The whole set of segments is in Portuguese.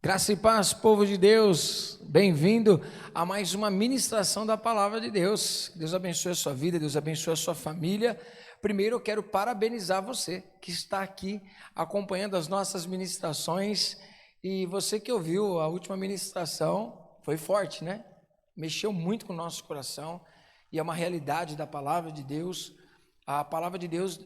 Graça e paz, povo de Deus, bem-vindo a mais uma ministração da palavra de Deus. Deus abençoe a sua vida, Deus abençoe a sua família. Primeiro eu quero parabenizar você que está aqui acompanhando as nossas ministrações, e você que ouviu a última ministração, foi forte, né? Mexeu muito com o nosso coração, e é uma realidade da palavra de Deus. A palavra de Deus,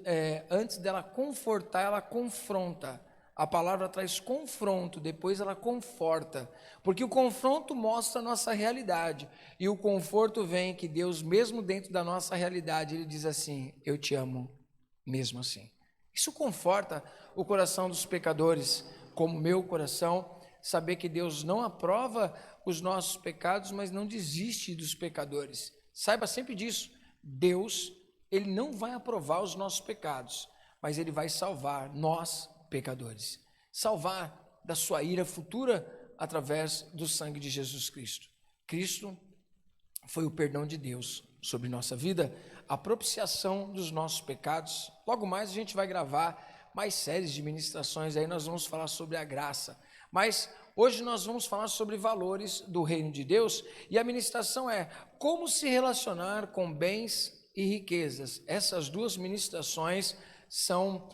antes dela confortar, ela confronta. A palavra traz confronto, depois ela conforta, porque o confronto mostra a nossa realidade, e o conforto vem que Deus, mesmo dentro da nossa realidade, Ele diz assim: eu te amo, mesmo assim. Isso conforta o coração dos pecadores, como o meu coração, saber que Deus não aprova os nossos pecados, mas não desiste dos pecadores. Saiba sempre disso, Deus, Ele não vai aprovar os nossos pecados, mas Ele vai salvar nós, pecadores, salvar da sua ira futura através do sangue de Jesus Cristo. Cristo foi o perdão de Deus sobre nossa vida, a propiciação dos nossos pecados. Logo mais a gente vai gravar mais séries de ministrações, aí nós vamos falar sobre a graça, mas hoje nós vamos falar sobre valores do reino de Deus, e a ministração é como se relacionar com bens e riquezas. Essas duas ministrações são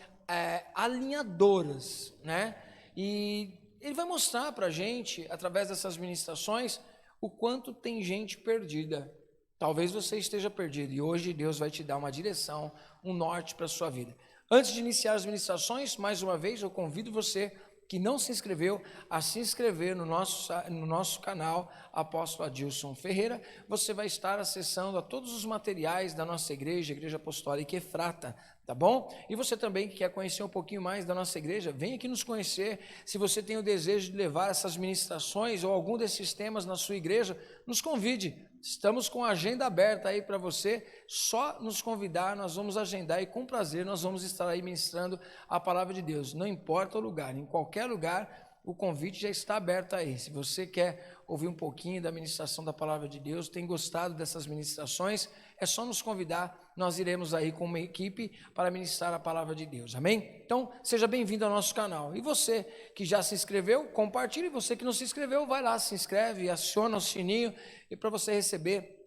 alinhadoras, né? E ele vai mostrar para a gente, através dessas ministrações, o quanto tem gente perdida. Talvez você esteja perdido, e hoje Deus vai te dar uma direção, um norte para a sua vida. Antes de iniciar as ministrações, mais uma vez, eu convido você que não se inscreveu, a se inscrever no nosso canal Apóstolo Adilson Ferreira. Você vai estar acessando a todos os materiais da nossa igreja, Igreja Apostólica Efrata, tá bom? E você também que quer conhecer um pouquinho mais da nossa igreja, vem aqui nos conhecer. Se você tem o desejo de levar essas ministrações ou algum desses temas na sua igreja, nos convide. Estamos com a agenda aberta aí para você, só nos convidar, nós vamos agendar, e com prazer nós vamos estar aí ministrando a palavra de Deus, não importa o lugar, em qualquer lugar o convite já está aberto aí. Se você quer ouvir um pouquinho da ministração da palavra de Deus, tem gostado dessas ministrações, é só nos convidar, nós iremos aí com uma equipe para ministrar a palavra de Deus, amém? Então, seja bem-vindo ao nosso canal. E você que já se inscreveu, compartilhe. Você que não se inscreveu, vai lá, se inscreve, aciona o sininho, e para você receber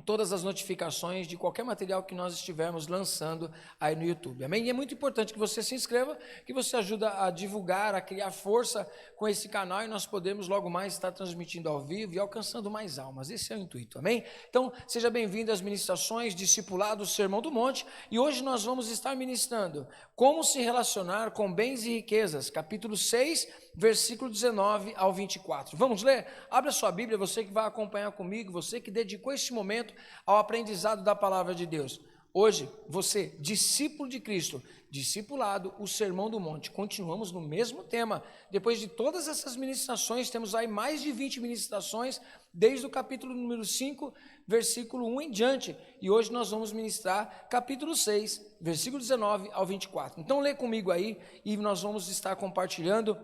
todas as notificações de qualquer material que nós estivermos lançando aí no YouTube, amém? E é muito importante que você se inscreva, que você ajuda a divulgar, a criar força com esse canal, e nós podemos logo mais estar transmitindo ao vivo e alcançando mais almas. Esse é o intuito, amém? Então, seja bem-vindo às ministrações, discipulado, Sermão do Monte, e hoje nós vamos estar ministrando como se relacionar com bens e riquezas, capítulo 6, versículo 19 ao 24. Vamos ler? Abra sua Bíblia, você que vai acompanhar comigo, você que dedicou este momento ao aprendizado da palavra de Deus. Hoje, você, discípulo de Cristo, discipulado, o Sermão do Monte. Continuamos no mesmo tema. Depois de todas essas ministrações, temos aí mais de 20 ministrações, desde o capítulo número 5, versículo 1 em diante. E hoje nós vamos ministrar capítulo 6, versículo 19 ao 24. Então, lê comigo aí, e nós vamos estar compartilhando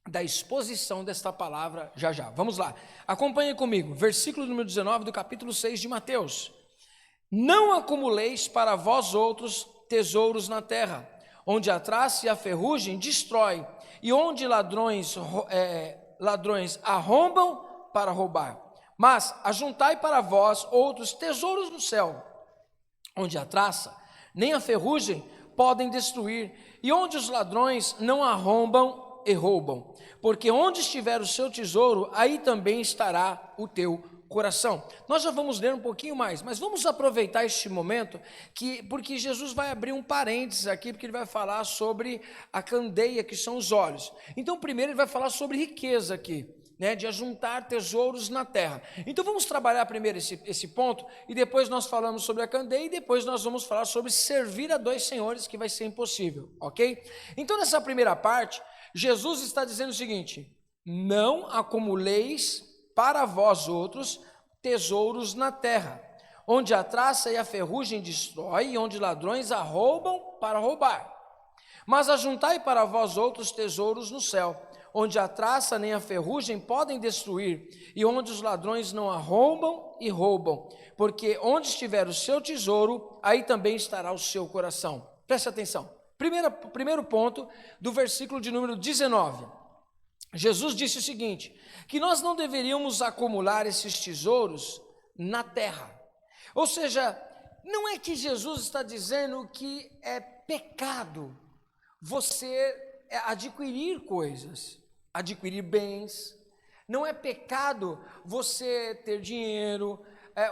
da exposição desta palavra já já. Vamos lá, acompanhe comigo, versículo número 19 do capítulo 6 de Mateus. Não acumuleis para vós outros tesouros na terra, onde a traça e a ferrugem destrói, e onde ladrões arrombam para roubar. Mas ajuntai para vós outros tesouros no céu, onde a traça nem a ferrugem podem destruir, e onde os ladrões não arrombam e roubam, porque onde estiver o seu tesouro, aí também estará o teu coração. Nós já vamos ler um pouquinho mais, mas vamos aproveitar este momento, porque Jesus vai abrir um parênteses aqui, porque ele vai falar sobre a candeia, que são os olhos. Então, primeiro ele vai falar sobre riqueza aqui, né, de ajuntar tesouros na terra. Então vamos trabalhar primeiro esse ponto, e depois nós falamos sobre a candeia, e depois nós vamos falar sobre servir a dois senhores, que vai ser impossível, ok? Então, nessa primeira parte, Jesus está dizendo o seguinte: não acumuleis para vós outros tesouros na terra, onde a traça e a ferrugem destrói, e onde ladrões arrombam para roubar. Mas ajuntai para vós outros tesouros no céu, onde a traça nem a ferrugem podem destruir, e onde os ladrões não arrombam e roubam, porque onde estiver o seu tesouro, aí também estará o seu coração. Preste atenção. Primeiro ponto do versículo de número 19. Jesus disse o seguinte, que nós não deveríamos acumular esses tesouros na terra. Ou seja, não é que Jesus está dizendo que é pecado você adquirir coisas, adquirir bens. Não é pecado você ter dinheiro.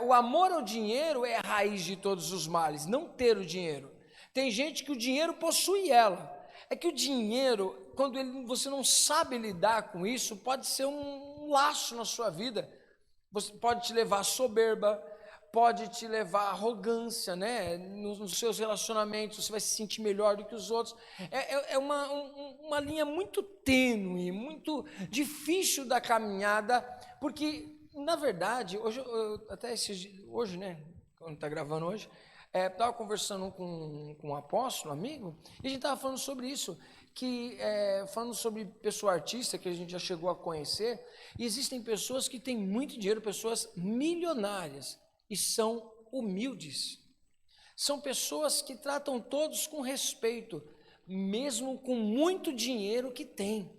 O amor ao dinheiro é a raiz de todos os males, não ter o dinheiro. Tem gente que o dinheiro possui ela. É que o dinheiro, quando você não sabe lidar com isso, pode ser um laço na sua vida. Você pode te levar à soberba, pode te levar à arrogância, né? Nos seus relacionamentos, você vai se sentir melhor do que os outros. É uma linha muito tênue, muito difícil da caminhada, porque, na verdade, hoje, né? Quando está gravando hoje, estava conversando com um apóstolo, amigo, e a gente estava falando sobre isso, falando sobre pessoa artista, que a gente já chegou a conhecer, e existem pessoas que têm muito dinheiro, pessoas milionárias, e são humildes, são pessoas que tratam todos com respeito, mesmo com muito dinheiro que têm.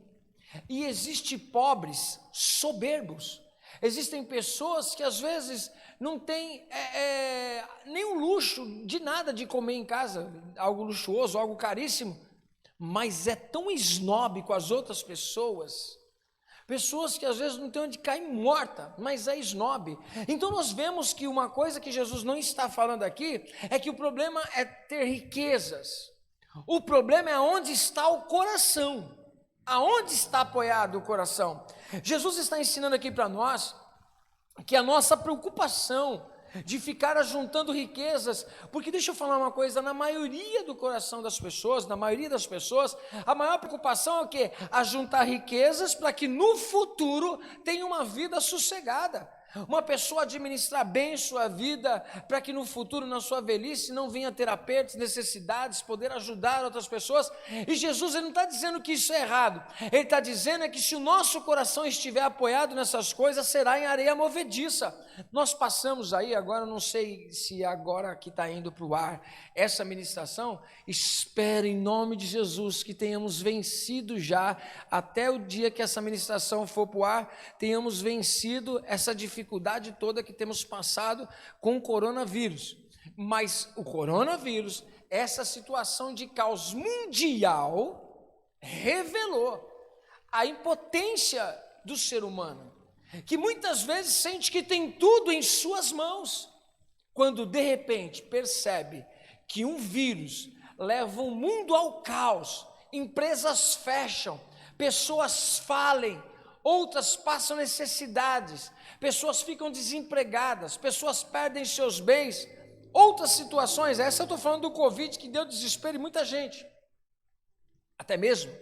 E existem pobres soberbos, existem pessoas que às vezes não têm nem o luxo de nada de comer em casa, algo luxuoso, algo caríssimo, mas é tão snob com as outras pessoas que às vezes não tem onde cair morta, mas é snob. Então nós vemos que uma coisa que Jesus não está falando aqui, é que o problema é ter riquezas, o problema é onde está o coração, aonde está apoiado o coração. Jesus está ensinando aqui para nós, que a nossa preocupação de ficar ajuntando riquezas, porque deixa eu falar uma coisa, na maioria do coração das pessoas, a maior preocupação é o quê? Ajuntar riquezas para que no futuro tenha uma vida sossegada. Uma pessoa administrar bem sua vida, para que no futuro, na sua velhice, não venha ter apertos, necessidades, poder ajudar outras pessoas. E Jesus, ele não está dizendo que isso é errado, ele está dizendo que se o nosso coração estiver apoiado nessas coisas, será em areia movediça. Nós passamos aí, agora não sei se agora que está indo para o ar essa ministração, espero em nome de Jesus que tenhamos vencido já, até o dia que essa ministração for para o ar, tenhamos vencido essa dificuldade toda que temos passado com o coronavírus. Mas o coronavírus, essa situação de caos mundial, revelou a impotência do ser humano, que muitas vezes sente que tem tudo em suas mãos, quando de repente percebe que um vírus leva o mundo ao caos, empresas fecham, pessoas falem, outras passam necessidades, pessoas ficam desempregadas, pessoas perdem seus bens, outras situações, essa eu estou falando do Covid, que deu desespero em muita gente, até mesmo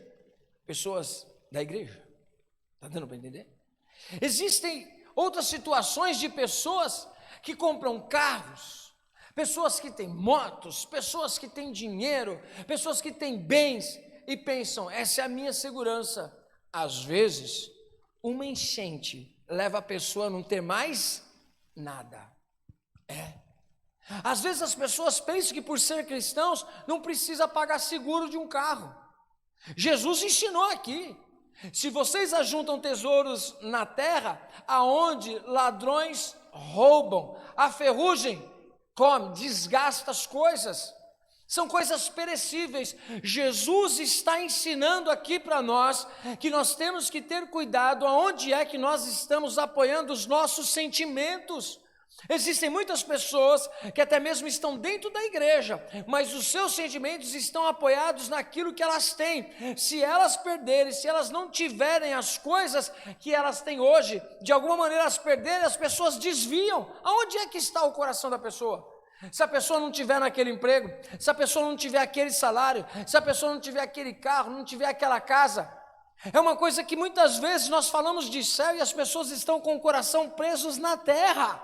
pessoas da igreja, está dando para entender? Existem outras situações de pessoas que compram carros, pessoas que têm motos, pessoas que têm dinheiro, pessoas que têm bens e pensam, essa é a minha segurança. Às vezes, uma enchente leva a pessoa a não ter mais nada. Às vezes as pessoas pensam que por ser cristãos não precisa pagar seguro de um carro. Jesus ensinou aqui, se vocês ajuntam tesouros na terra, aonde ladrões roubam, a ferrugem come, desgasta as coisas, são coisas perecíveis. Jesus está ensinando aqui para nós, que nós temos que ter cuidado aonde é que nós estamos apoiando os nossos sentimentos. Existem muitas pessoas que até mesmo estão dentro da igreja, mas os seus sentimentos estão apoiados naquilo que elas têm. Se elas perderem, se elas não tiverem as coisas que elas têm hoje, de alguma maneira elas perderem, as pessoas desviam. Aonde é que está o coração da pessoa? Se a pessoa não tiver naquele emprego, se a pessoa não tiver aquele salário, se a pessoa não tiver aquele carro, não tiver aquela casa, é uma coisa que muitas vezes nós falamos de céu e as pessoas estão com o coração presos na terra.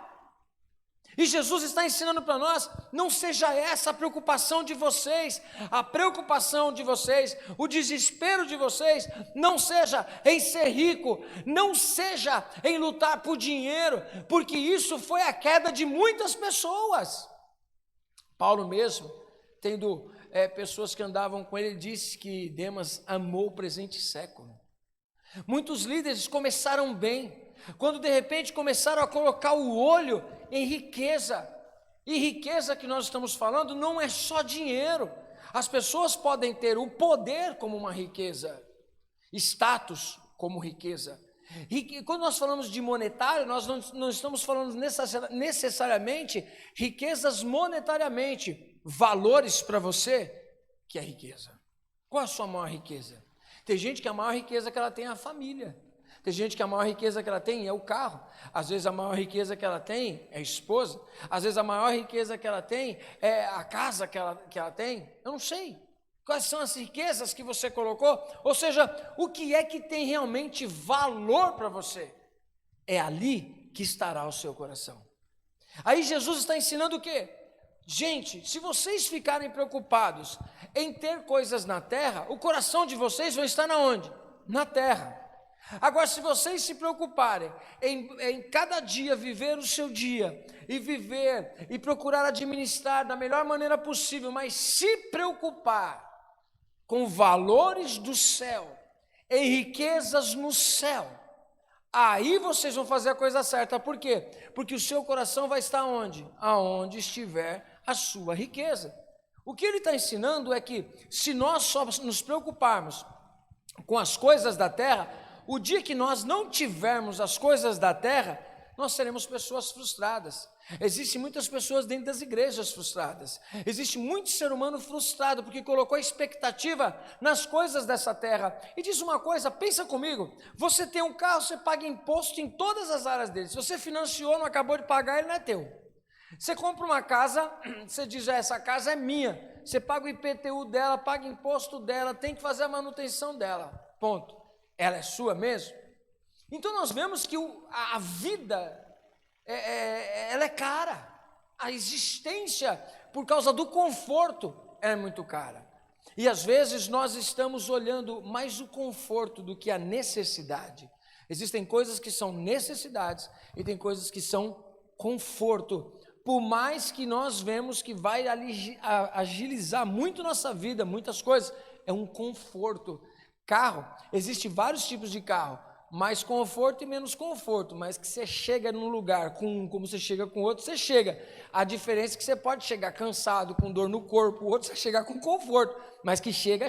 E Jesus está ensinando para nós, não seja essa a preocupação de vocês, a preocupação de vocês, o desespero de vocês, não seja em ser rico, não seja em lutar por dinheiro, porque isso foi a queda de muitas pessoas. Paulo mesmo, tendo pessoas que andavam com ele, disse que Demas amou o presente século. Muitos líderes começaram bem, quando de repente começaram a colocar o olho em riqueza. E riqueza que nós estamos falando não é só dinheiro. As pessoas podem ter o poder como uma riqueza, status como riqueza. E quando nós falamos de monetário, nós não estamos falando necessariamente riquezas monetariamente, valores para você, que é riqueza. Qual a sua maior riqueza? Tem gente que a maior riqueza que ela tem é a família. Tem gente que a maior riqueza que ela tem é o carro. Às vezes a maior riqueza que ela tem é a esposa. Às vezes a maior riqueza que ela tem é a casa que ela tem. Eu não sei. Quais são as riquezas que você colocou? Ou seja, o que é que tem realmente valor para você? É ali que estará o seu coração. Aí Jesus está ensinando o quê? Gente, se vocês ficarem preocupados em ter coisas na terra, o coração de vocês vai estar na onde? Na terra. Agora, se vocês se preocuparem em cada dia viver o seu dia, e viver, e procurar administrar da melhor maneira possível, mas se preocupar com valores do céu, em riquezas no céu, aí vocês vão fazer a coisa certa. Por quê? Porque o seu coração vai estar onde? Aonde estiver a sua riqueza. O que ele está ensinando é que, se nós só nos preocuparmos com as coisas da terra, o dia que nós não tivermos as coisas da terra, nós seremos pessoas frustradas. Existem muitas pessoas dentro das igrejas frustradas. Existe muito ser humano frustrado porque colocou expectativa nas coisas dessa terra. E diz uma coisa, pensa comigo, você tem um carro, você paga imposto em todas as áreas dele. Se você financiou, não acabou de pagar, ele não é teu. Você compra uma casa, você diz, essa casa é minha. Você paga o IPTU dela, paga imposto dela, tem que fazer a manutenção dela. Ponto. Ela é sua mesmo? Então nós vemos que a vida, ela é cara. A existência, por causa do conforto, é muito cara. E às vezes nós estamos olhando mais o conforto do que a necessidade. Existem coisas que são necessidades e tem coisas que são conforto. Por mais que nós vemos que vai agilizar muito nossa vida, muitas coisas, é um conforto. Carro, existem vários tipos de carro, mais conforto e menos conforto, mas que você chega num lugar com um, como você chega com outro, você chega. A diferença é que você pode chegar cansado, com dor no corpo, o outro você chegar com conforto, mas que chega.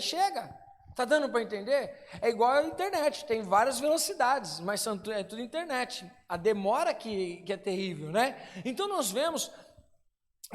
Está dando para entender? É igual a internet, tem várias velocidades, mas é tudo internet. A demora que é terrível, né? Então nós vemos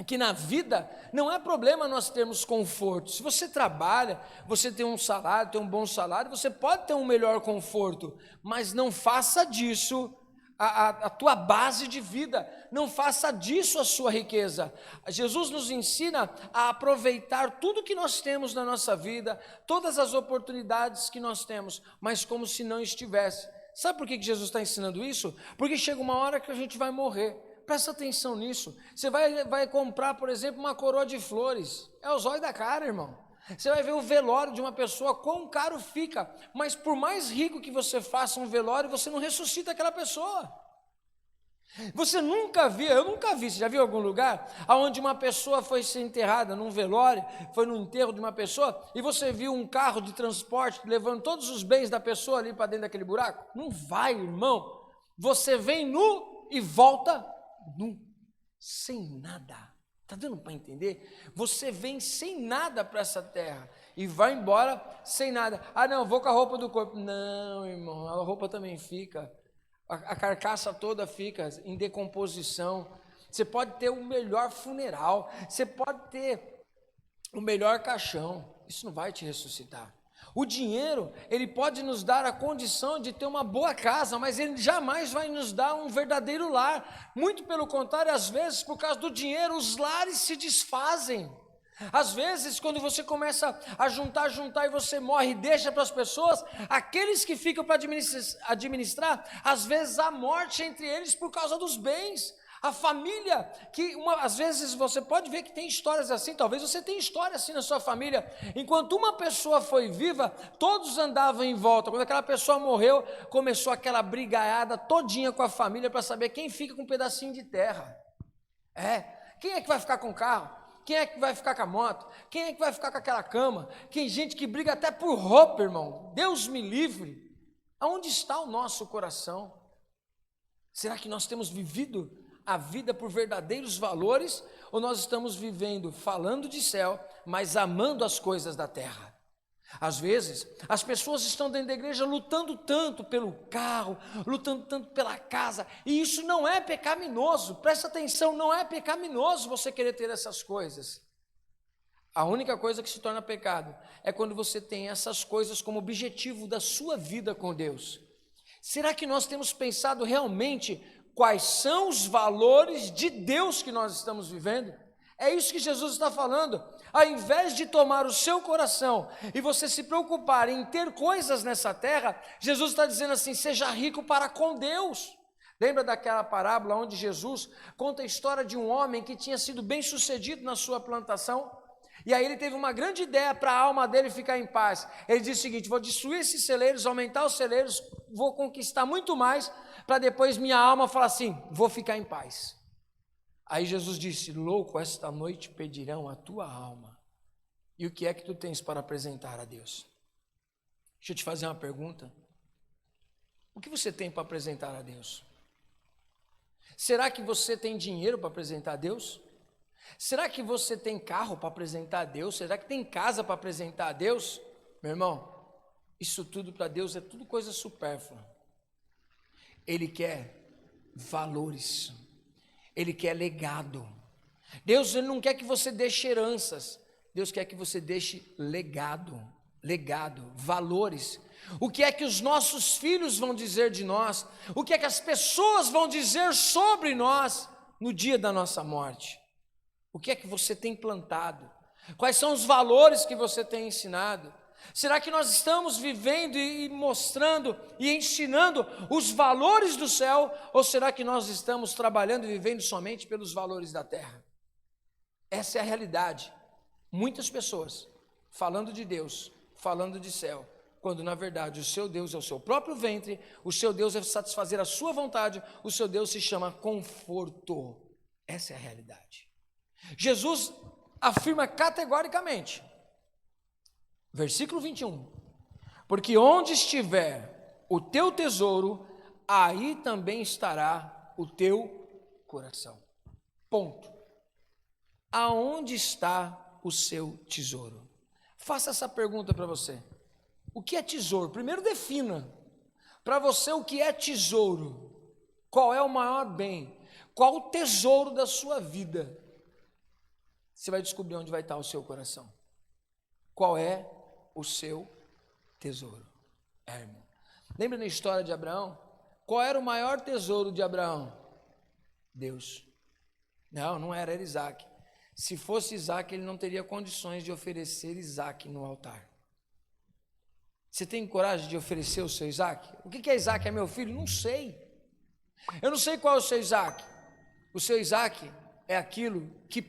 que na vida não é problema nós termos conforto. Se você trabalha, você tem um salário, tem um bom salário, você pode ter um melhor conforto, mas não faça disso a tua base de vida, não faça disso a sua riqueza. Jesus nos ensina a aproveitar tudo que nós temos na nossa vida, todas as oportunidades que nós temos, mas como se não estivesse. Sabe por que Jesus está ensinando isso? Porque chega uma hora que a gente vai morrer. Presta atenção nisso. Você vai comprar, por exemplo, uma coroa de flores. É o zóio da cara, irmão. Você vai ver o velório de uma pessoa, quão caro fica. Mas por mais rico que você faça um velório, você não ressuscita aquela pessoa. Você nunca viu, eu nunca vi, você já viu algum lugar onde uma pessoa foi ser enterrada num velório, foi no enterro de uma pessoa, e você viu um carro de transporte levando todos os bens da pessoa ali para dentro daquele buraco? Não vai, irmão. Você vem nu e volta nu, sem nada. Está dando para entender? Você vem sem nada para essa terra e vai embora sem nada. Ah, não, vou com a roupa do corpo. Não, irmão, a roupa também fica. A carcaça toda fica em decomposição. Você pode ter o melhor funeral, você pode ter o melhor caixão. Isso não vai te ressuscitar. O dinheiro, ele pode nos dar a condição de ter uma boa casa, mas ele jamais vai nos dar um verdadeiro lar. Muito pelo contrário, às vezes, por causa do dinheiro, os lares se desfazem. Às vezes, quando você começa a juntar e você morre e deixa para as pessoas, aqueles que ficam para administrar, às vezes há morte entre eles por causa dos bens. A família, às vezes você pode ver que tem histórias assim, talvez você tenha história assim na sua família. Enquanto uma pessoa foi viva, todos andavam em volta. Quando aquela pessoa morreu, começou aquela brigaiada todinha com a família para saber quem fica com um pedacinho de terra. Quem é que vai ficar com o carro? Quem é que vai ficar com a moto? Quem é que vai ficar com aquela cama? Tem gente que briga até por roupa, irmão. Deus me livre. Aonde está o nosso coração? Será que nós temos vivido a vida por verdadeiros valores, ou nós estamos vivendo, falando de céu, mas amando as coisas da terra? Às vezes, as pessoas estão dentro da igreja lutando tanto pelo carro, lutando tanto pela casa, e isso não é pecaminoso. Presta atenção, não é pecaminoso você querer ter essas coisas. A única coisa que se torna pecado é quando você tem essas coisas como objetivo da sua vida com Deus. Será que nós temos pensado realmente quais são os valores de Deus que nós estamos vivendo? É isso que Jesus está falando. Ao invés de tomar o seu coração e você se preocupar em ter coisas nessa terra, Jesus está dizendo assim: seja rico para com Deus. Lembra daquela parábola onde Jesus conta a história de um homem que tinha sido bem sucedido na sua plantação? E aí ele teve uma grande ideia para a alma dele ficar em paz. Ele disse o seguinte: vou destruir esses celeiros, aumentar os celeiros, vou conquistar muito mais, para depois minha alma falar assim: vou ficar em paz. Aí Jesus disse: louco, esta noite pedirão a tua alma. E o que é que tu tens para apresentar a Deus? Deixa eu te fazer uma pergunta. O que você tem para apresentar a Deus? Será que você tem dinheiro para apresentar a Deus? Será que você tem carro para apresentar a Deus? Será que tem casa para apresentar a Deus? Meu irmão, isso tudo para Deus é tudo coisa supérflua. Ele quer valores, Ele quer legado. Deus, Ele não quer que você deixe heranças, Deus quer que você deixe legado, valores. O que é que os nossos filhos vão dizer de nós? O que é que as pessoas vão dizer sobre nós no dia da nossa morte? O que é que você tem plantado? Quais são os valores que você tem ensinado? Será que nós estamos vivendo e mostrando e ensinando os valores do céu? Ou será que nós estamos trabalhando e vivendo somente pelos valores da terra? Essa é a realidade. Muitas pessoas falando de Deus, falando de céu, quando na verdade o seu Deus é o seu próprio ventre, o seu Deus é satisfazer a sua vontade, o seu Deus se chama conforto. Essa é a realidade. Jesus afirma categoricamente, versículo 21, porque onde estiver o teu tesouro, aí também estará o teu coração. Ponto. Aonde está o seu tesouro? Faça essa pergunta para você. O que é tesouro? Primeiro defina para você o que é tesouro. Qual é o maior bem? Qual o tesouro da sua vida? Você vai descobrir onde vai estar o seu coração. Qual é o seu tesouro? Irmão. Lembra na história de Abraão? Qual era o maior tesouro de Abraão? Deus. Não era Isaac. Se fosse Isaac, ele não teria condições de oferecer Isaac no altar. Você tem coragem de oferecer o seu Isaac? O que é Isaac? É meu filho? Não sei. Eu não sei qual é o seu Isaac. O seu Isaac é aquilo que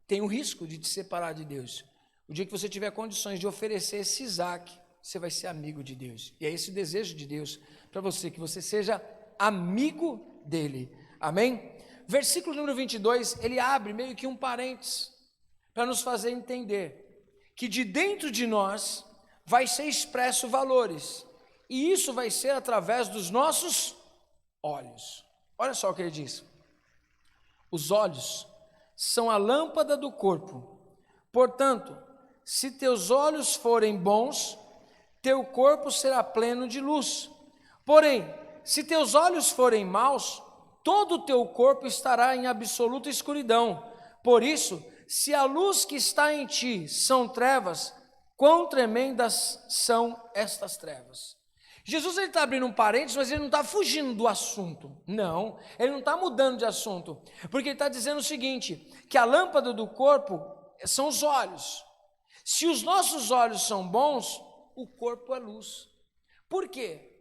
tem o risco de te separar de Deus. O dia que você tiver condições de oferecer esse Isaac, você vai ser amigo de Deus. E é esse o desejo de Deus para você, que você seja amigo dele. Amém? Versículo número 22, ele abre meio que um parênteses para nos fazer entender que de dentro de nós vai ser expresso valores. E isso vai ser através dos nossos olhos. Olha só o que ele diz. Os olhos são a lâmpada do corpo. Portanto, se teus olhos forem bons, teu corpo será pleno de luz. Porém, se teus olhos forem maus, todo o teu corpo estará em absoluta escuridão. Por isso, se a luz que está em ti são trevas, quão tremendas são estas trevas. Jesus está abrindo um parênteses, mas ele não está fugindo do assunto. Não, ele não está mudando de assunto. Porque ele está dizendo o seguinte, que a lâmpada do corpo são os olhos. Se os nossos olhos são bons, o corpo é luz. Por quê?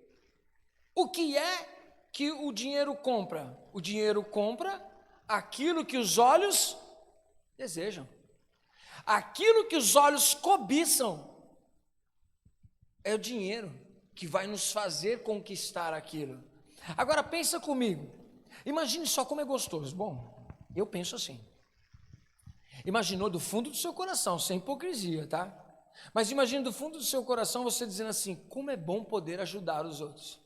O que é que o dinheiro compra? O dinheiro compra aquilo que os olhos desejam. Aquilo que os olhos cobiçam é o dinheiro que vai nos fazer conquistar aquilo. Agora pensa comigo, imagine só como é gostoso. Bom, eu penso assim. Imaginou do fundo do seu coração, sem hipocrisia, tá? Mas imagine do fundo do seu coração você dizendo assim: como é bom poder ajudar os outros.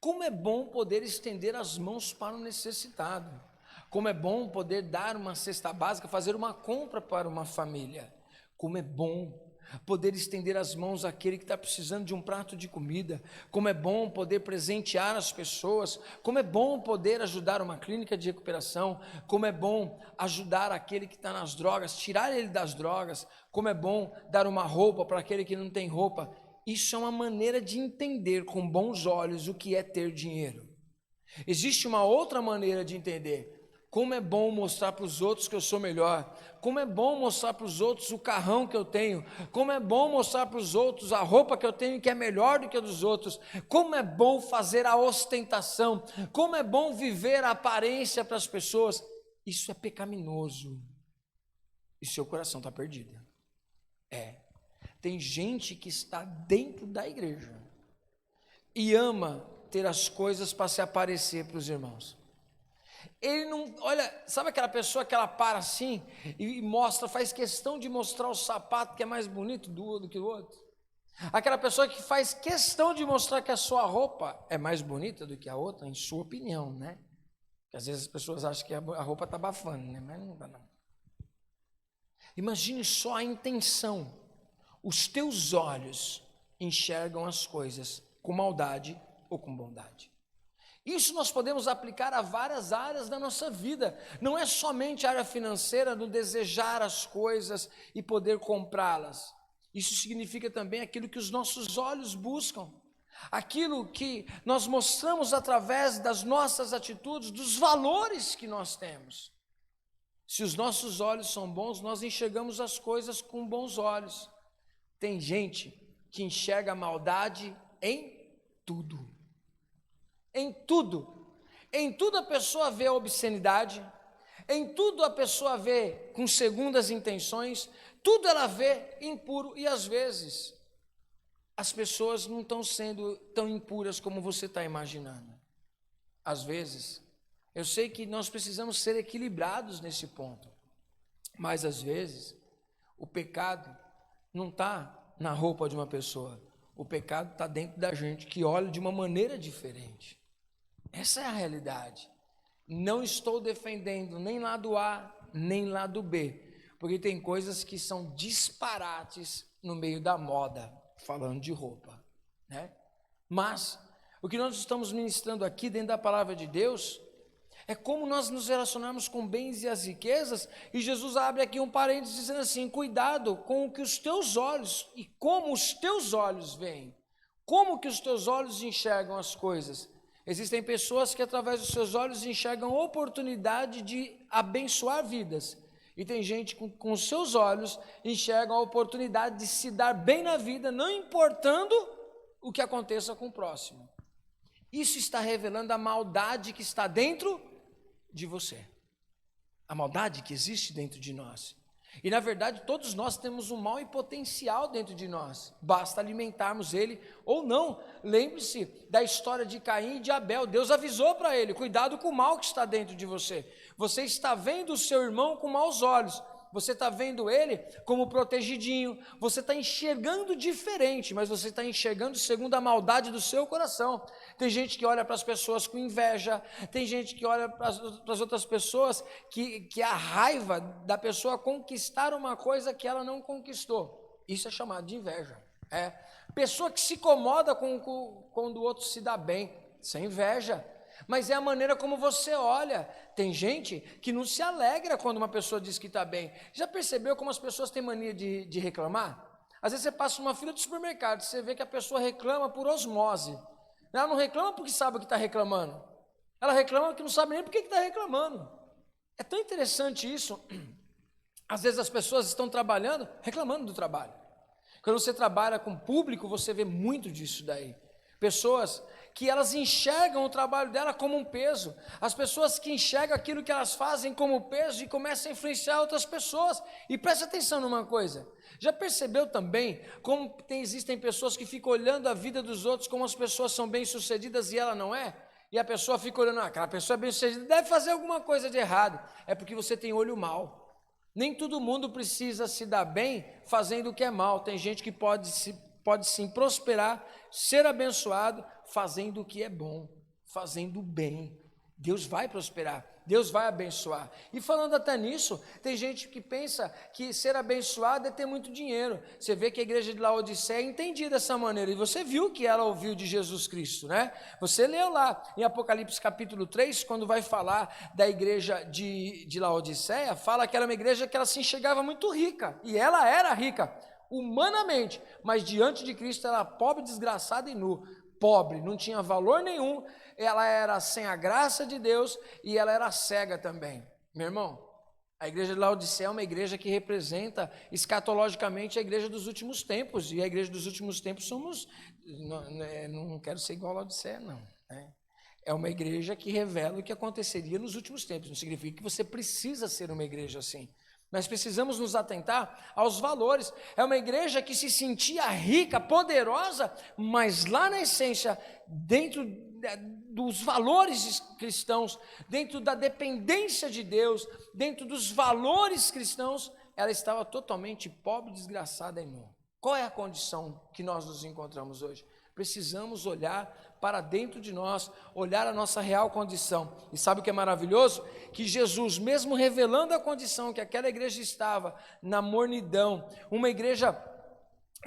Como é bom poder estender as mãos para o necessitado. Como é bom poder dar uma cesta básica, fazer uma compra para uma família. Como é bom poder estender as mãos àquele que está precisando de um prato de comida. Como é bom poder presentear as pessoas. Como é bom poder ajudar uma clínica de recuperação. Como é bom ajudar aquele que está nas drogas, tirar ele das drogas. Como é bom dar uma roupa para aquele que não tem roupa. Isso é uma maneira de entender com bons olhos o que é ter dinheiro. Existe uma outra maneira de entender. Como é bom mostrar para os outros que eu sou melhor. Como é bom mostrar para os outros o carrão que eu tenho. Como é bom mostrar para os outros a roupa que eu tenho que é melhor do que a dos outros. Como é bom fazer a ostentação. Como é bom viver a aparência para as pessoas. Isso é pecaminoso. E seu coração está perdido. Tem gente que está dentro da igreja e ama ter as coisas para se aparecer para os irmãos. Ele não, olha, sabe aquela pessoa que ela para assim e mostra, faz questão de mostrar o sapato que é mais bonito do que o outro? Aquela pessoa que faz questão de mostrar que a sua roupa é mais bonita do que a outra, em sua opinião, né? Porque às vezes as pessoas acham que a roupa está abafando, né? Mas não dá não. Imagine só a intenção. Os teus olhos enxergam as coisas com maldade ou com bondade. Isso nós podemos aplicar a várias áreas da nossa vida. Não é somente a área financeira, no desejar as coisas e poder comprá-las. Isso significa também aquilo que os nossos olhos buscam. Aquilo que nós mostramos através das nossas atitudes, dos valores que nós temos. Se os nossos olhos são bons, nós enxergamos as coisas com bons olhos. Tem gente que enxerga a maldade em tudo. Em tudo. Em tudo a pessoa vê a obscenidade. Em tudo a pessoa vê com segundas intenções. Tudo ela vê impuro. E às vezes as pessoas não estão sendo tão impuras como você está imaginando. Às vezes, eu sei que nós precisamos ser equilibrados nesse ponto. Mas às vezes o pecado não está na roupa de uma pessoa. O pecado está dentro da gente, que olha de uma maneira diferente. Essa é a realidade. Não estou defendendo nem lado A, nem lado B, porque tem coisas que são disparates no meio da moda, falando de roupa, né? Mas o que nós estamos ministrando aqui dentro da palavra de Deus é como nós nos relacionamos com bens e as riquezas, e Jesus abre aqui um parênteses dizendo assim: cuidado com o que os teus olhos, e como os teus olhos veem, como que os teus olhos enxergam as coisas. Existem pessoas que através dos seus olhos enxergam oportunidade de abençoar vidas, e tem gente com os seus olhos enxergam a oportunidade de se dar bem na vida, não importando o que aconteça com o próximo. Isso está revelando a maldade que está dentro de você, a maldade que existe dentro de nós. E na verdade todos nós temos um mal em potencial dentro de nós, basta alimentarmos ele ou não. Lembre-se da história de Caim e de Abel. Deus avisou para ele: cuidado com o mal que está dentro de você. Você está vendo o seu irmão com maus olhos, você está vendo ele como protegidinho, você está enxergando diferente, mas você está enxergando segundo a maldade do seu coração. Tem gente que olha para as pessoas com inveja, tem gente que olha para as outras pessoas que a raiva da pessoa conquistar uma coisa que ela não conquistou. Isso é chamado de inveja. Pessoa que se incomoda quando o outro se dá bem, isso é inveja. Mas é a maneira como você olha. Tem gente que não se alegra quando uma pessoa diz que está bem. Já percebeu como as pessoas têm mania de reclamar? Às vezes você passa numa fila de supermercado, você vê que a pessoa reclama por osmose. Ela não reclama porque sabe o que está reclamando. Ela reclama porque não sabe nem por que está reclamando. É tão interessante isso. Às vezes as pessoas estão trabalhando, reclamando do trabalho. Quando você trabalha com público, você vê muito disso daí. Pessoas que elas enxergam o trabalho dela como um peso. As pessoas que enxergam aquilo que elas fazem como peso e começam a influenciar outras pessoas. E preste atenção numa coisa. Já percebeu também como existem pessoas que ficam olhando a vida dos outros como as pessoas são bem-sucedidas e ela não é? E a pessoa fica olhando: aquela pessoa é bem-sucedida, deve fazer alguma coisa de errado. É porque você tem olho mau. Nem todo mundo precisa se dar bem fazendo o que é mal. Tem gente que pode sim prosperar, ser abençoado, fazendo o que é bom, fazendo o bem. Deus vai prosperar, Deus vai abençoar. E falando até nisso, tem gente que pensa que ser abençoado é ter muito dinheiro. Você vê que a igreja de Laodiceia entendia dessa maneira, e você viu que ela ouviu de Jesus Cristo, né? Você leu lá em Apocalipse capítulo 3, quando vai falar da igreja de Laodiceia, fala que era uma igreja que ela se enxergava muito rica, e ela era rica, humanamente, mas diante de Cristo ela era pobre, desgraçada e nu. Pobre, não tinha valor nenhum, ela era sem a graça de Deus e ela era cega também. Meu irmão, a igreja de Laodiceia é uma igreja que representa escatologicamente a igreja dos últimos tempos, e a igreja dos últimos tempos somos, não quero ser igual a Laodiceia não, né? É uma igreja que revela o que aconteceria nos últimos tempos, não significa que você precisa ser uma igreja assim. Nós precisamos nos atentar aos valores. É uma igreja que se sentia rica, poderosa, mas lá na essência, dentro dos valores cristãos, dentro da dependência de Deus, dentro dos valores cristãos, ela estava totalmente pobre, desgraçada e nua. Qual é a condição que nós nos encontramos hoje? Precisamos olhar para dentro de nós, olhar a nossa real condição. E sabe o que é maravilhoso? Que Jesus, mesmo revelando a condição que aquela igreja estava, na mornidão, uma igreja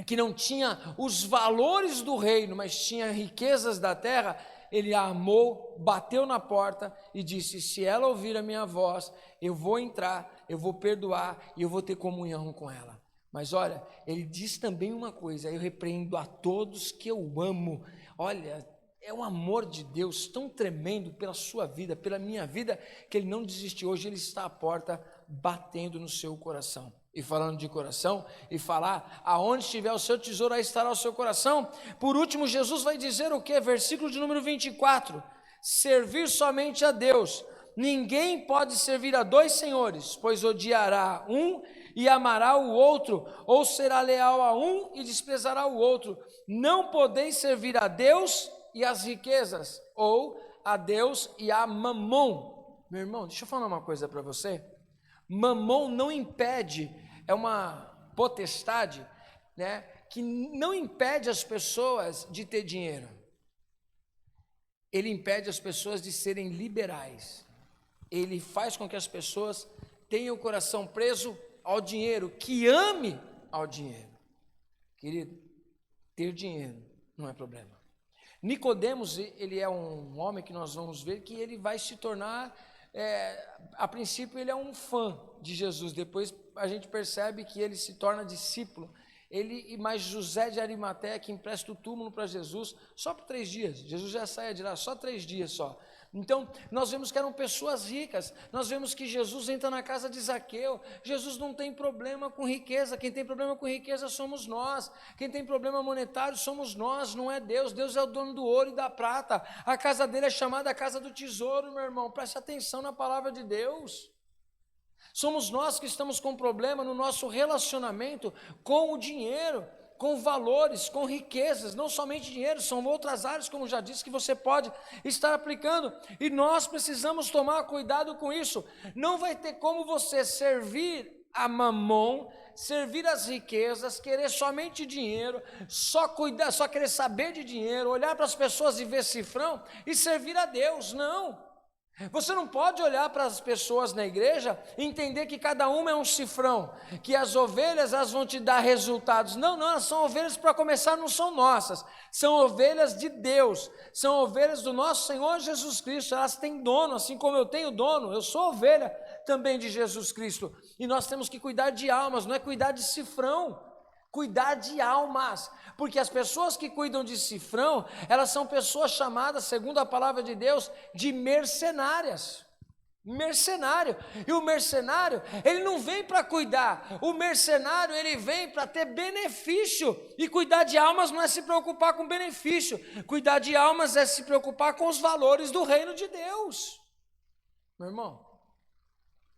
que não tinha os valores do reino, mas tinha riquezas da terra, ele a amou, bateu na porta e disse: se ela ouvir a minha voz, eu vou entrar, eu vou perdoar e eu vou ter comunhão com ela. Mas olha, ele diz também uma coisa: eu repreendo a todos que eu amo. Olha, é um amor de Deus tão tremendo pela sua vida, pela minha vida, que ele não desiste. Hoje ele está à porta batendo no seu coração. E falando de coração, e falar: aonde estiver o seu tesouro, aí estará o seu coração. Por último, Jesus vai dizer o que? Versículo de número 24: servir somente a Deus. Ninguém pode servir a dois senhores, pois odiará um e amará o outro, ou será leal a um e desprezará o outro. Não podeis servir a Deus e as riquezas, ou a Deus e a mamon. Meu irmão, deixa eu falar uma coisa para você. Mamon não impede, é uma potestade, né, que não impede as pessoas de ter dinheiro. Ele impede as pessoas de serem liberais. Ele faz com que as pessoas tenham o coração preso ao dinheiro, que ame ao dinheiro. Querido, ter dinheiro não é problema. Nicodemos, ele é um homem que nós vamos ver que ele vai se tornar, a princípio ele é um fã de Jesus, depois a gente percebe que ele se torna discípulo. Ele e mais José de Arimateia, que empresta o túmulo para Jesus, só por 3 dias, Jesus já saia de lá, só 3 dias só. Então, nós vemos que eram pessoas ricas, nós vemos que Jesus entra na casa de Zaqueu. Jesus não tem problema com riqueza, quem tem problema com riqueza somos nós, quem tem problema monetário somos nós, não é Deus. Deus é o dono do ouro e da prata, a casa dele é chamada a casa do tesouro, meu irmão, preste atenção na palavra de Deus. Somos nós que estamos com problema no nosso relacionamento com o dinheiro, com valores, com riquezas, não somente dinheiro, são outras áreas, como já disse, que você pode estar aplicando, e nós precisamos tomar cuidado com isso. Não vai ter como você servir a mamon, servir as riquezas, querer somente dinheiro, só cuidar, só querer saber de dinheiro, olhar para as pessoas e ver cifrão e servir a Deus. Não. Você não pode olhar para as pessoas na igreja e entender que cada uma é um cifrão, que as ovelhas elas vão te dar resultados. Não, elas são ovelhas, para começar, não são nossas, são ovelhas de Deus, são ovelhas do nosso Senhor Jesus Cristo. Elas têm dono, assim como eu tenho dono, eu sou ovelha também de Jesus Cristo, e nós temos que cuidar de almas, não é cuidar de cifrão. Cuidar de almas, porque as pessoas que cuidam de cifrão, elas são pessoas chamadas, segundo a palavra de Deus, de mercenárias. Mercenário. E o mercenário, ele não vem para cuidar, o mercenário ele vem para ter benefício, e cuidar de almas não é se preocupar com benefício, cuidar de almas é se preocupar com os valores do reino de Deus. Meu irmão,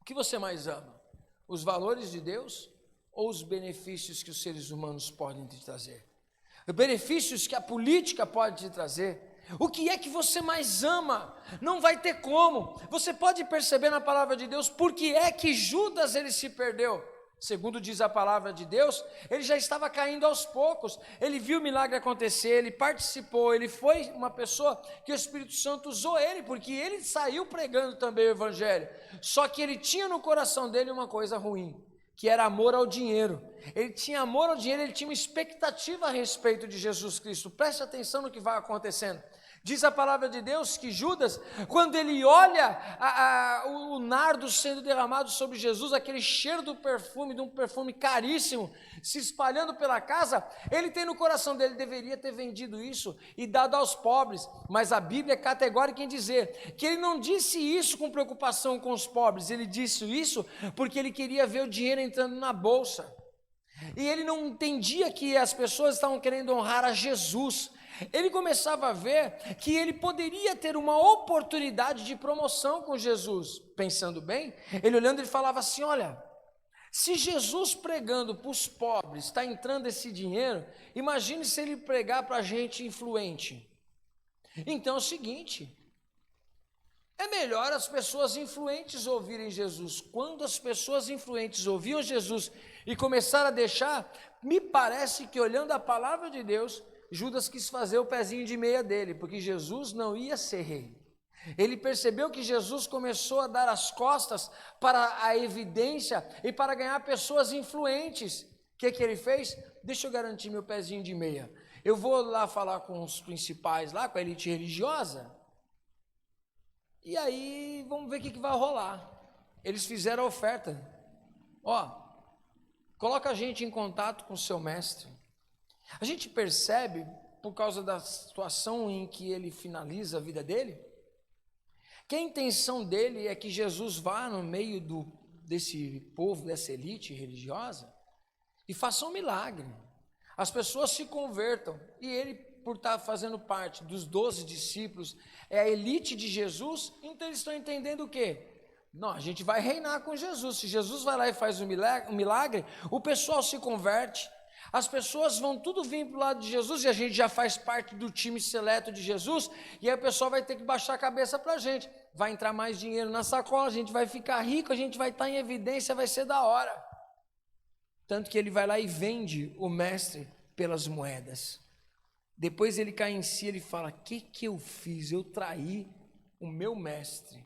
o que você mais ama? Os valores de Deus ou os benefícios que os seres humanos podem te trazer? Benefícios que a política pode te trazer, O que é que você mais ama? Não vai ter como. Você pode perceber na palavra de Deus por que é que Judas ele se perdeu. Segundo diz a palavra de Deus, ele já estava caindo aos poucos. Ele viu o milagre acontecer, ele participou, ele foi uma pessoa que o Espírito Santo usou ele, porque ele saiu pregando também o evangelho. Só que ele tinha no coração dele uma coisa ruim, que era amor ao dinheiro. Ele tinha amor ao dinheiro, ele tinha uma expectativa a respeito de Jesus Cristo. Preste atenção no que vai acontecendo. Diz a palavra de Deus que Judas, quando ele olha o nardo sendo derramado sobre Jesus, aquele cheiro do perfume, de um perfume caríssimo, se espalhando pela casa, ele tem no coração dele, deveria ter vendido isso e dado aos pobres, mas a Bíblia é categórica em dizer que ele não disse isso com preocupação com os pobres, ele disse isso porque ele queria ver o dinheiro entrando na bolsa, e ele não entendia que as pessoas estavam querendo honrar a Jesus. Ele começava a ver que ele poderia ter uma oportunidade de promoção com Jesus. Pensando bem, ele olhando, ele falava assim, olha, se Jesus pregando para os pobres está entrando esse dinheiro, imagine se ele pregar para gente influente. Então é o seguinte, é melhor as pessoas influentes ouvirem Jesus. Quando as pessoas influentes ouviam Jesus e começaram a deixar, me parece que olhando a palavra de Deus, Judas quis fazer o pezinho de meia dele, porque Jesus não ia ser rei. Ele percebeu que Jesus começou a dar as costas para a evidência e para ganhar pessoas influentes. O que ele fez? Deixa eu garantir meu pezinho de meia. Eu vou lá falar com os principais, lá com a elite religiosa, e aí vamos ver o que vai rolar. Eles fizeram a oferta. Coloca a gente em contato com o seu mestre. A gente percebe, por causa da situação em que ele finaliza a vida dele, que a intenção dele é que Jesus vá no meio desse povo, dessa elite religiosa, e faça um milagre. As pessoas se convertam, e ele, por estar fazendo parte dos 12 discípulos, é a elite de Jesus, então eles estão entendendo o quê? Não, a gente vai reinar com Jesus. Se Jesus vai lá e faz um milagre, o pessoal se converte, as pessoas vão tudo vir para o lado de Jesus, e a gente já faz parte do time seleto de Jesus, e aí o pessoal vai ter que baixar a cabeça para a gente, vai entrar mais dinheiro na sacola, a gente vai ficar rico, a gente vai estar em evidência, vai ser da hora. Tanto que ele vai lá e vende o mestre pelas moedas. Depois ele cai em si, ele fala, o que eu fiz? Eu traí o meu mestre.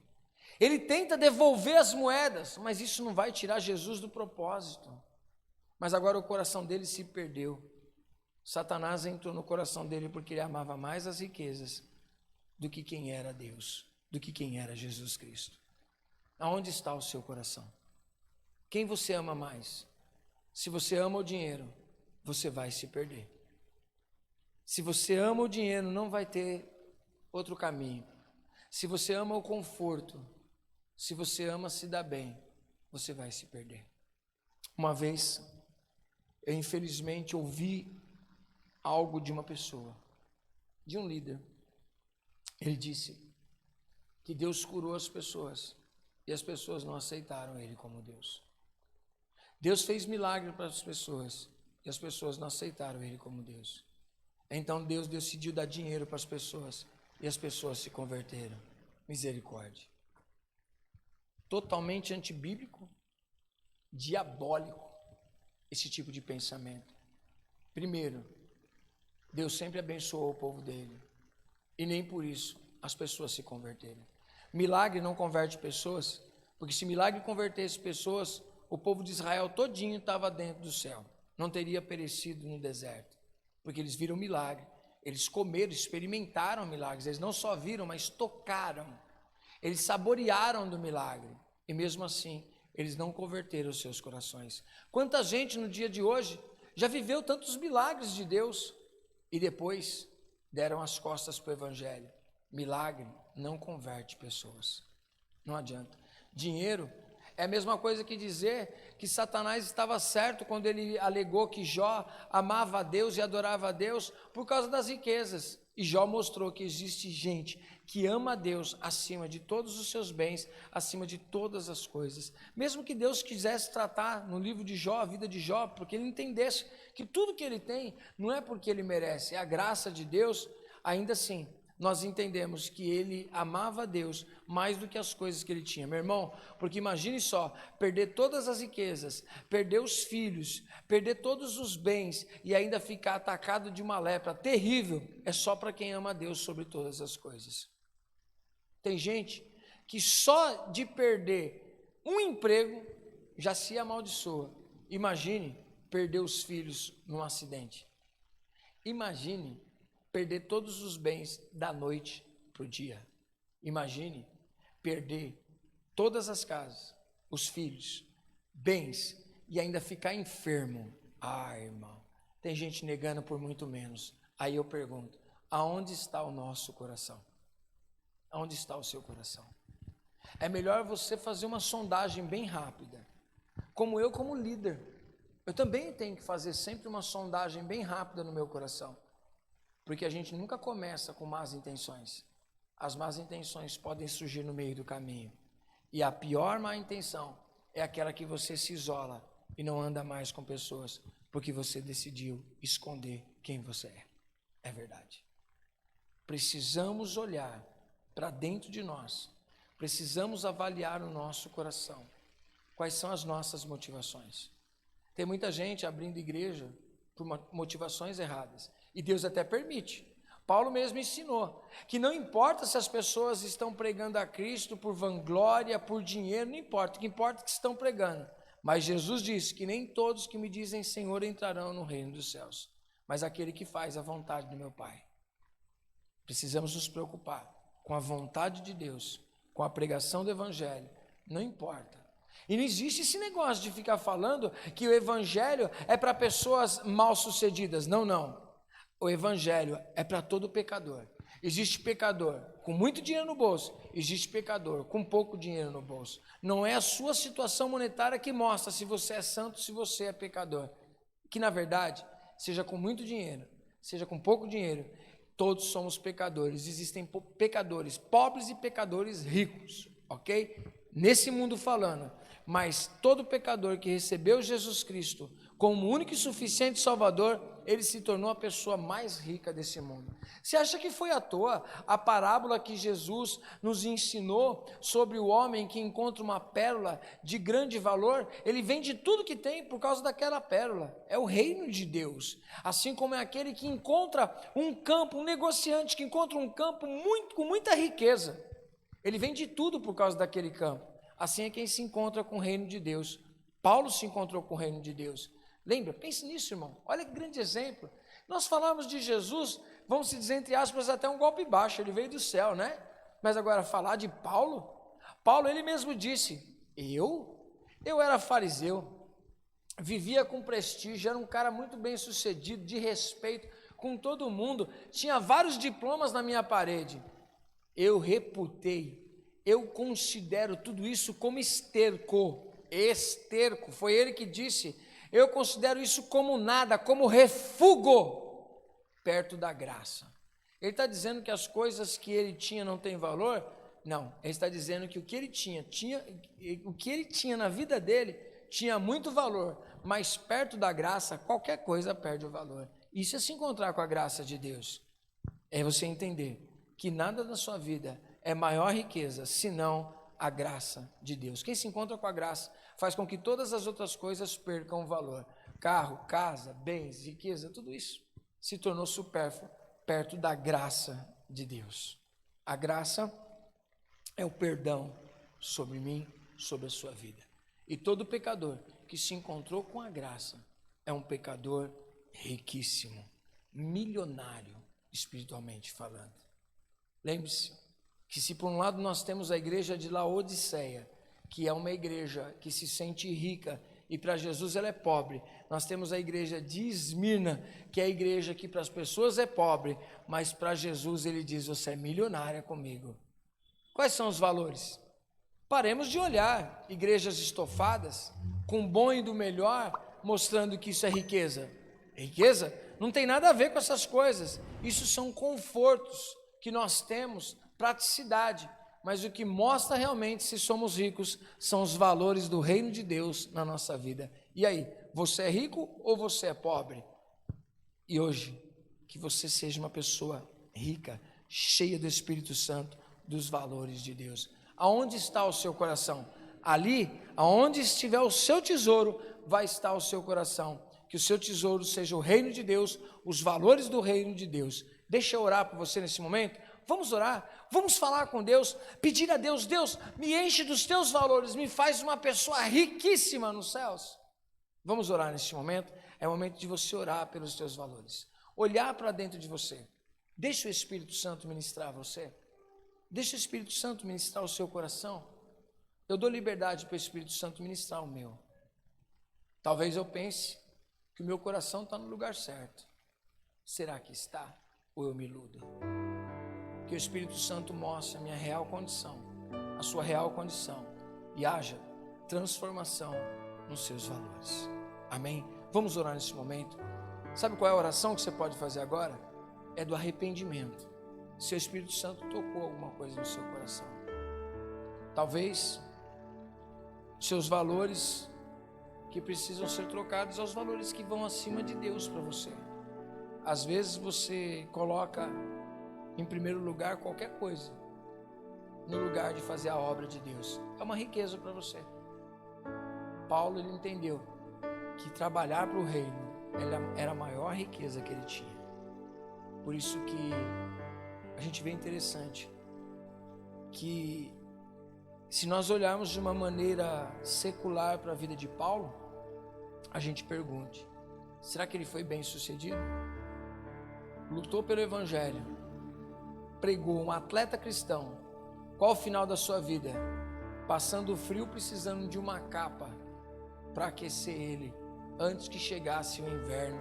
Ele tenta devolver as moedas, mas isso não vai tirar Jesus do propósito. Mas agora o coração dele se perdeu. Satanás entrou no coração dele porque ele amava mais as riquezas do que quem era Deus, do que quem era Jesus Cristo. Aonde está o seu coração? Quem você ama mais? Se você ama o dinheiro, você vai se perder. Se você ama o dinheiro, não vai ter outro caminho. Se você ama o conforto, se você ama se dar bem, você vai se perder. Uma vez, eu infelizmente ouvi algo de uma pessoa, de um líder. Ele disse que Deus curou as pessoas e as pessoas não aceitaram Ele como Deus. Deus fez milagre para as pessoas e as pessoas não aceitaram Ele como Deus. Então Deus decidiu dar dinheiro para as pessoas e as pessoas se converteram. Misericórdia. Totalmente antibíblico, diabólico, esse tipo de pensamento. Primeiro, Deus sempre abençoou o povo dele, e nem por isso as pessoas se converteram. Milagre não converte pessoas, porque se milagre convertesse pessoas, o povo de Israel todinho estava dentro do céu, não teria perecido no deserto, porque eles viram milagre, eles comeram, experimentaram milagres, eles não só viram, mas tocaram, eles saborearam do milagre, e mesmo assim, eles não converteram os seus corações. Quanta gente no dia de hoje já viveu tantos milagres de Deus e depois deram as costas para o evangelho. Milagre não converte pessoas. Não adianta. Dinheiro é a mesma coisa que dizer que Satanás estava certo quando ele alegou que Jó amava a Deus e adorava a Deus por causa das riquezas. E Jó mostrou que existe gente que ama a Deus acima de todos os seus bens, acima de todas as coisas. Mesmo que Deus quisesse tratar no livro de Jó, a vida de Jó, porque ele entendesse que tudo que ele tem não é porque ele merece, é a graça de Deus, ainda assim, nós entendemos que ele amava a Deus mais do que as coisas que ele tinha. Meu irmão, porque imagine só, perder todas as riquezas, perder os filhos, perder todos os bens e ainda ficar atacado de uma lepra terrível, é só para quem ama a Deus sobre todas as coisas. Tem gente que só de perder um emprego já se amaldiçoa. Imagine perder os filhos num acidente. Imagine perder todos os bens da noite para o dia. Imagine perder todas as casas, os filhos, bens e ainda ficar enfermo. Ah, irmão, tem gente negando por muito menos. Aí eu pergunto, aonde está o nosso coração? Aonde está o seu coração? É melhor você fazer uma sondagem bem rápida. Como líder, eu também tenho que fazer sempre uma sondagem bem rápida no meu coração. Porque a gente nunca começa com más intenções. As más intenções podem surgir no meio do caminho. E a pior má intenção é aquela que você se isola e não anda mais com pessoas, porque você decidiu esconder quem você é. É verdade. Precisamos olhar para dentro de nós. Precisamos avaliar o nosso coração. Quais são as nossas motivações? Tem muita gente abrindo igreja por motivações erradas. E Deus até permite. Paulo mesmo ensinou que não importa se as pessoas estão pregando a Cristo por vanglória, por dinheiro, não importa. O que importa é que estão pregando. Mas Jesus disse que nem todos que me dizem Senhor entrarão no reino dos céus, mas aquele que faz a vontade do meu Pai. Precisamos nos preocupar com a vontade de Deus, com a pregação do Evangelho, não importa. E não existe esse negócio de ficar falando que o Evangelho é para pessoas mal-sucedidas. Não, não. O Evangelho é para todo pecador. Existe pecador com muito dinheiro no bolso, existe pecador com pouco dinheiro no bolso. Não é a sua situação monetária que mostra se você é santo, se você é pecador. Que na verdade, seja com muito dinheiro, seja com pouco dinheiro, todos somos pecadores. Existem pecadores pobres e pecadores ricos, ok? Nesse mundo falando, mas todo pecador que recebeu Jesus Cristo como único e suficiente Salvador, ele se tornou a pessoa mais rica desse mundo. Você acha que foi à toa a parábola que Jesus nos ensinou sobre o homem que encontra uma pérola de grande valor? Ele vende tudo que tem por causa daquela pérola. É o reino de Deus. Assim como é aquele que encontra um campo, um negociante que encontra um campo com muita riqueza. Ele vende tudo por causa daquele campo. Assim é quem se encontra com o reino de Deus. Paulo se encontrou com o reino de Deus. Lembra? Pense nisso, irmão. Olha que grande exemplo. Nós falamos de Jesus, vamos dizer entre aspas, até um golpe baixo. Ele veio do céu, né? Mas agora falar de Paulo? Paulo, ele mesmo disse, eu era fariseu, vivia com prestígio, era um cara muito bem sucedido, de respeito com todo mundo, tinha vários diplomas na minha parede. Eu considero tudo isso como esterco, foi ele que disse, eu considero isso como nada, como refúgio perto da graça. Ele está dizendo que as coisas que ele tinha não têm valor? Não, ele está dizendo que o que ele tinha na vida dele tinha muito valor, mas perto da graça, qualquer coisa perde o valor. Isso é se encontrar com a graça de Deus. É você entender que nada na sua vida é maior riqueza, senão a graça de Deus. Quem se encontra com a graça faz com que todas as outras coisas percam valor. Carro, casa, bens, riqueza, tudo isso se tornou supérfluo perto da graça de Deus. A graça é o perdão sobre mim, sobre a sua vida. E todo pecador que se encontrou com a graça é um pecador riquíssimo, milionário, espiritualmente falando. Lembre-se que se por um lado nós temos a igreja de Laodiceia, que é uma igreja que se sente rica e para Jesus ela é pobre, nós temos a igreja de Esmirna, que é a igreja que para as pessoas é pobre, mas para Jesus ele diz, você é milionária comigo. Quais são os valores? Paremos de olhar igrejas estofadas, com o bom e do melhor, mostrando que isso é riqueza. Riqueza não tem nada a ver com essas coisas, isso são confortos que nós temos, praticidade, mas o que mostra realmente se somos ricos são os valores do reino de Deus na nossa vida. E aí, você é rico ou você é pobre? E hoje, que você seja uma pessoa rica, cheia do Espírito Santo, dos valores de Deus. Aonde está o seu coração? Ali, aonde estiver o seu tesouro, vai estar o seu coração. Que o seu tesouro seja o reino de Deus, os valores do reino de Deus. Deixa eu orar por você nesse momento. Vamos orar, vamos falar com Deus, pedir a Deus: Deus, me enche dos teus valores, me faz uma pessoa riquíssima nos céus. Vamos orar nesse momento. É o momento de você orar pelos teus valores, olhar para dentro de você. Deixa o Espírito Santo ministrar você. Deixa o Espírito Santo ministrar o seu coração. Eu dou liberdade para o Espírito Santo ministrar o meu. Talvez eu pense que o meu coração está no lugar certo. Será que está? Ou eu me iludo? Que o Espírito Santo mostre a minha real condição, a sua real condição, e haja transformação nos seus valores. Amém? Vamos orar nesse momento. Sabe qual é a oração que você pode fazer agora? É do arrependimento. Se o Espírito Santo tocou alguma coisa no seu coração, talvez seus valores que precisam ser trocados aos valores que vão acima de Deus para você. Às vezes você coloca em primeiro lugar qualquer coisa, no lugar de fazer a obra de Deus. É uma riqueza para você. Paulo, ele entendeu que trabalhar para o reino era a maior riqueza que ele tinha. Por isso que a gente vê interessante que, se nós olharmos de uma maneira secular para a vida de Paulo, a gente pergunte: será que ele foi bem sucedido? Lutou pelo evangelho, pregou, um atleta cristão. Qual o final da sua vida? Passando frio, precisando de uma capa para aquecer ele, antes que chegasse o inverno,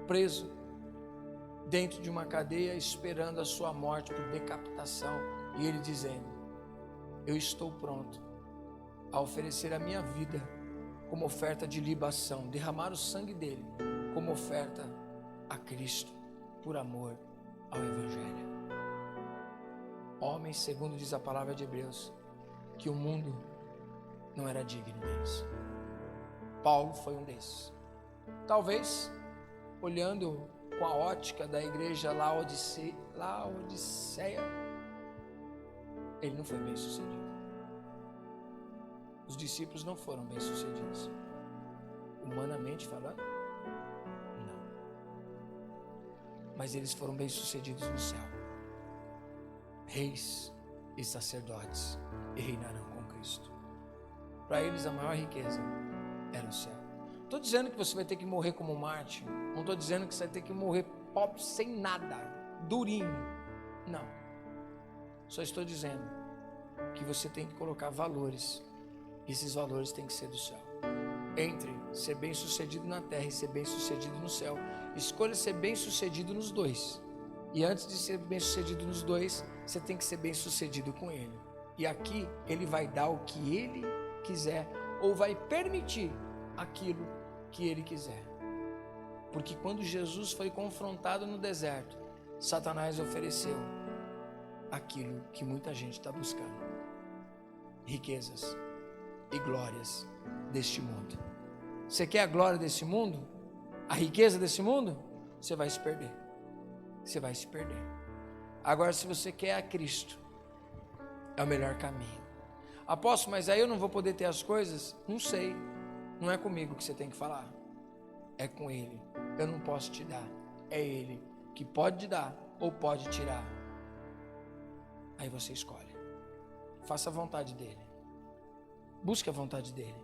preso dentro de uma cadeia, esperando a sua morte por decapitação, e ele dizendo: eu estou pronto a oferecer a minha vida como oferta de libação, derramar o sangue dele como oferta a Cristo, por amor ao evangelho. Homens, segundo diz a palavra de Hebreus, que o mundo não era digno deles. Paulo foi um desses. Talvez, olhando com a ótica da igreja Laodiceia, ele não foi bem sucedido. Os discípulos não foram bem sucedidos. Humanamente falando, não. Mas eles foram bem sucedidos no céu. Reis e sacerdotes, e reinarão com Cristo. Para eles a maior riqueza era o céu. Estou dizendo que você vai ter que morrer como um mártir. Não estou dizendo que você vai ter que morrer pobre, sem nada, durinho. Não. Só estou dizendo que você tem que colocar valores. E esses valores têm que ser do céu. Entre ser bem sucedido na terra e ser bem sucedido no céu, escolha ser bem sucedido nos dois. E antes de ser bem sucedido nos dois, você tem que ser bem sucedido com ele. E aqui ele vai dar o que ele quiser, ou vai permitir aquilo que ele quiser. Porque quando Jesus foi confrontado no deserto, Satanás ofereceu aquilo que muita gente está buscando: riquezas e glórias deste mundo. Você quer a glória desse mundo? A riqueza desse mundo? Você vai se perder. Você vai se perder. Agora, se você quer a Cristo, é o melhor caminho. Apóstolo, mas aí eu não vou poder ter as coisas? Não sei. Não é comigo que você tem que falar. É com Ele. Eu não posso te dar. É Ele que pode te dar ou pode tirar. Aí você escolhe. Faça a vontade dEle. Busque a vontade dEle.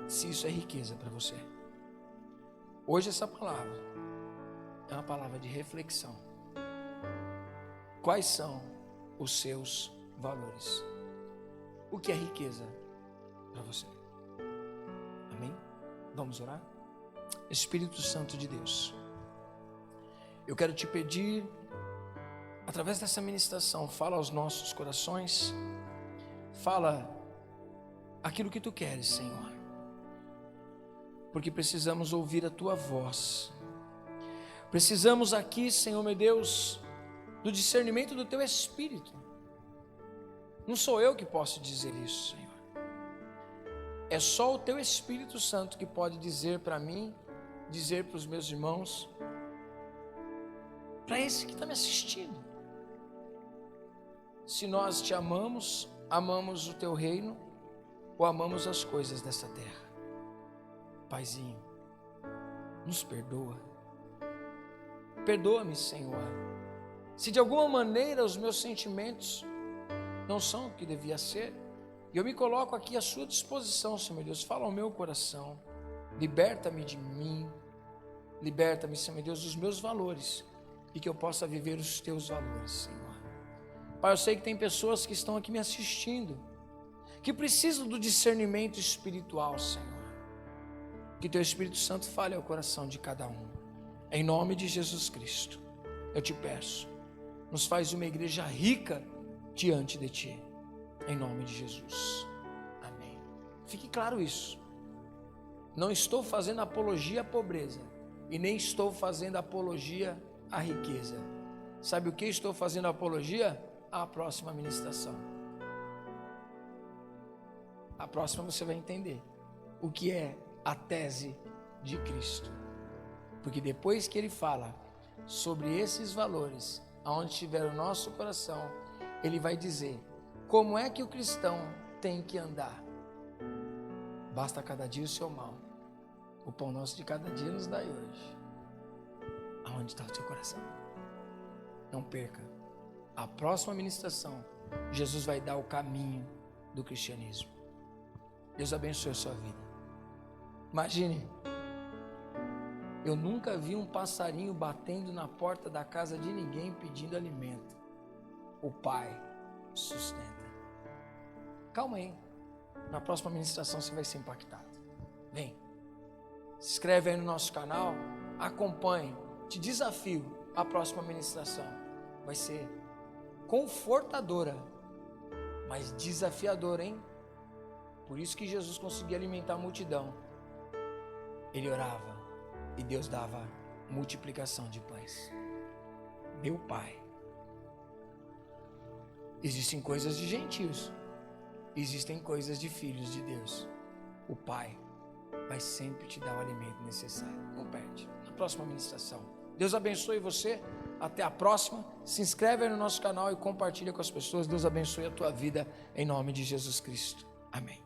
Se isso é riqueza para você. Hoje essa palavra é uma palavra de reflexão. Quais são os seus valores? O que é riqueza para você? Amém? Vamos orar? Espírito Santo de Deus, eu quero te pedir, através dessa ministração, fala aos nossos corações, fala aquilo que tu queres, Senhor, porque precisamos ouvir a tua voz. Precisamos aqui, Senhor meu Deus, do discernimento do teu Espírito. Não sou eu que posso dizer isso, Senhor. É só o teu Espírito Santo que pode dizer para mim, dizer para os meus irmãos, para esse que está me assistindo. se nós te amamos, amamos o teu reino ou amamos as coisas dessa terra. Paizinho, nos perdoa. Perdoa-me, Senhor, se de alguma maneira os meus sentimentos não são o que devia ser, e eu me coloco aqui à sua disposição, Senhor Deus, fala ao meu coração, liberta-me de mim, liberta-me, Senhor Deus, dos meus valores, e que eu possa viver os teus valores, Senhor. Pai, eu sei que tem pessoas que estão aqui me assistindo, que precisam do discernimento espiritual, Senhor. Que teu Espírito Santo fale ao coração de cada um. Em nome de Jesus Cristo, eu te peço, nos faz uma igreja rica diante de ti. Em nome de Jesus. Amém. Fique claro isso. Não estou fazendo apologia à pobreza e nem estou fazendo apologia à riqueza. Sabe o que estou fazendo apologia? A próxima ministração. A próxima você vai entender o que é a tese de Cristo. Porque depois que ele fala sobre esses valores, aonde estiver o nosso coração, ele vai dizer como é que o cristão tem que andar. Basta cada dia o seu mal. O pão nosso de cada dia nos dai hoje. Aonde está o seu coração? Não perca. A próxima ministração, Jesus vai dar o caminho do cristianismo. Deus abençoe a sua vida. Imagine, eu nunca vi um passarinho batendo na porta da casa de ninguém pedindo alimento. O Pai sustenta. Calma aí, na próxima ministração você vai ser impactado. Vem, se inscreve aí no nosso canal, acompanhe, te desafio, a próxima ministração vai ser confortadora, mas desafiadora, hein? Por isso que Jesus conseguia alimentar a multidão. Ele orava e Deus dava multiplicação de pães. Meu Pai. Existem coisas de gentios, existem coisas de filhos de Deus. O Pai vai sempre te dar o alimento necessário. Não perde. Na próxima ministração. Deus abençoe você. Até a próxima. Se inscreve aí no nosso canal e compartilha com as pessoas. Deus abençoe a tua vida em nome de Jesus Cristo. Amém.